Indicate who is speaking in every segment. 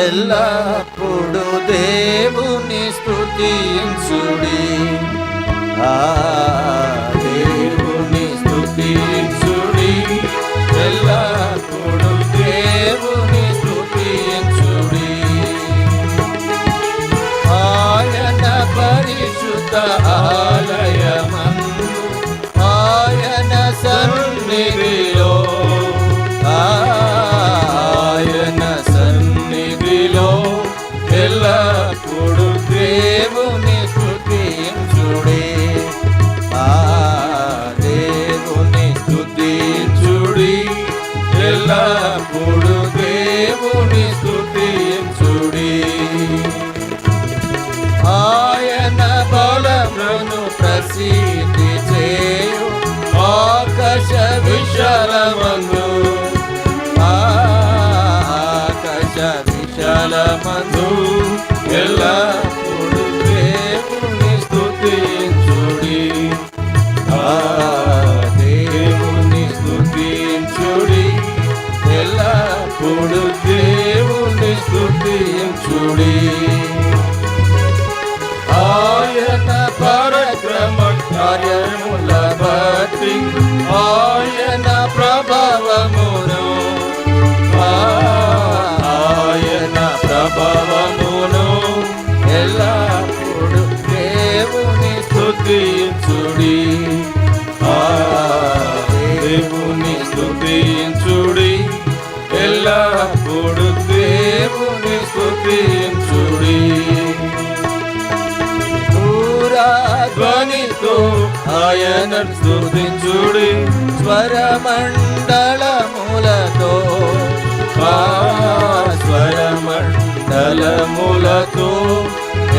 Speaker 1: ఎల్లప్పుడు దేవుని స్తుతించుడి. దేవుని స్తుతించుడి, ఎల్లప్పుడు దేవుని స్తుతించుడి. ఆయన పరిశుద్ధ ఆలయమందు ఆయన సన్నిధిలో ఎల్లప్పుడు దేవుని స్తుతించుడి. దేవుని స్తుతించుడి, ఎల్లప్పుడు దేవుని స్తుతించుడి. ఆయన బలమును ప్రసిద్ధి చేయు ఆకాశ విశాలమందు ఎల్లప్పుడు దేవుని స్తుతించుడి. దేవుని స్తుతించుడి, ఎల్లప్పుడు దేవుని స్తుతించుడి. ఆయన పరక్రమ కార్యముల బట్టి ఆయన ప్రభావమును ఎల్లప్పుడు దేవుని స్తుతించుడి. దేవుని స్తుతించుడి, ఎల్లప్పుడు దేవుని స్తుతించుడి. ధ్వనితో ఆయన స్తుతించుడి, స్వరమండలములతో స్వరమండలములతో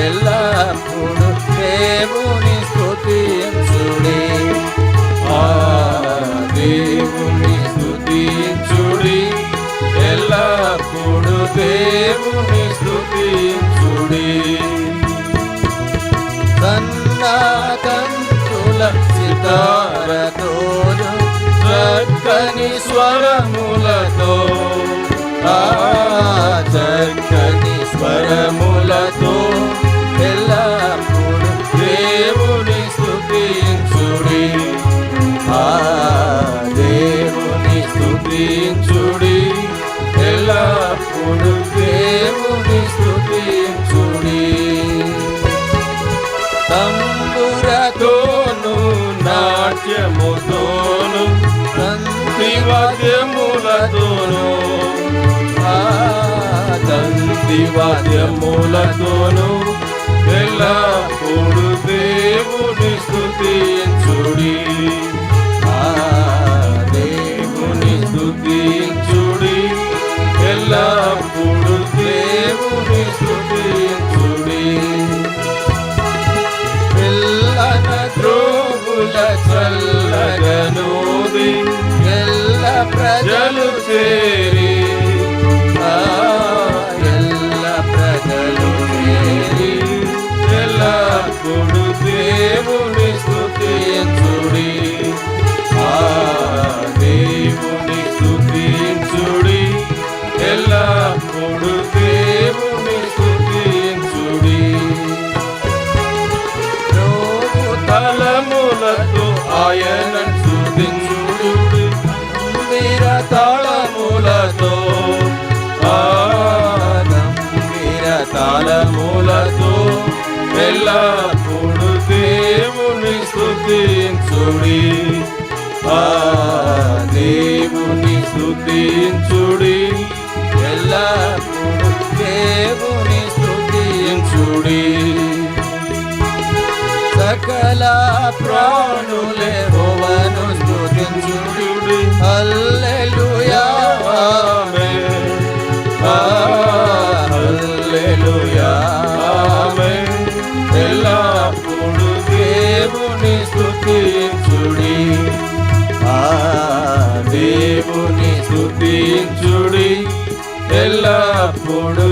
Speaker 1: ఎల్లప్పుడు దేవుని స్తుతించుడి. దేవుని స్తుతించుడి, ఎల్లప్పుడు దేవుని స్తుతించుడి. సన్నాతంతుల సితారతోను చక్కని స్వరములతో చక్కని స్వరములతో ఎల్లప్పుడు దేవుని స్తుతించుడి. దేవుని స్తుతించుడి, ఎల్లప్పుడు దేవుని స్తుతించుడి. తంబురతోను నాట్యముతోను తంతివాద్యములతోను తంతివాద్యములతోను ఎల్లప్పుడు దేవుని స్తుతించుడి. దేవుని స్తుతించుడి, ఎల్లప్పుడు దేవుని స్తుతించుడి. పిల్లన త్రోవుల చల్లగనూది ఎల్ల ప్రజలు చేరి ఎల్లప్పుడు దేవుని స్తుతించుడి. దేవుని స్తుతించుడి, ఎల్లప్పుడు దేవుని స్తుతించుడి. తలములతో ఆయన స్తుతించుడి, గంభీర తాళములతో తాళములతో ఎల్లప్పుడు దేవుని స్తుతించుడి. దేవుని స్తుతించుడి, ఎల్లప్పుడు దేవుని స్తుతించుడి. సకల ప్రాణులే యెహోవాను స్తుతించుడి. హల్లెలూయా ఆమేన్, హల్లెలూయా ఆమేన్. ఎల్లప్పుడు దేవుని స్తుతించుడి. దేవుని స్తుతించుడి, ఎల్లప్పుడు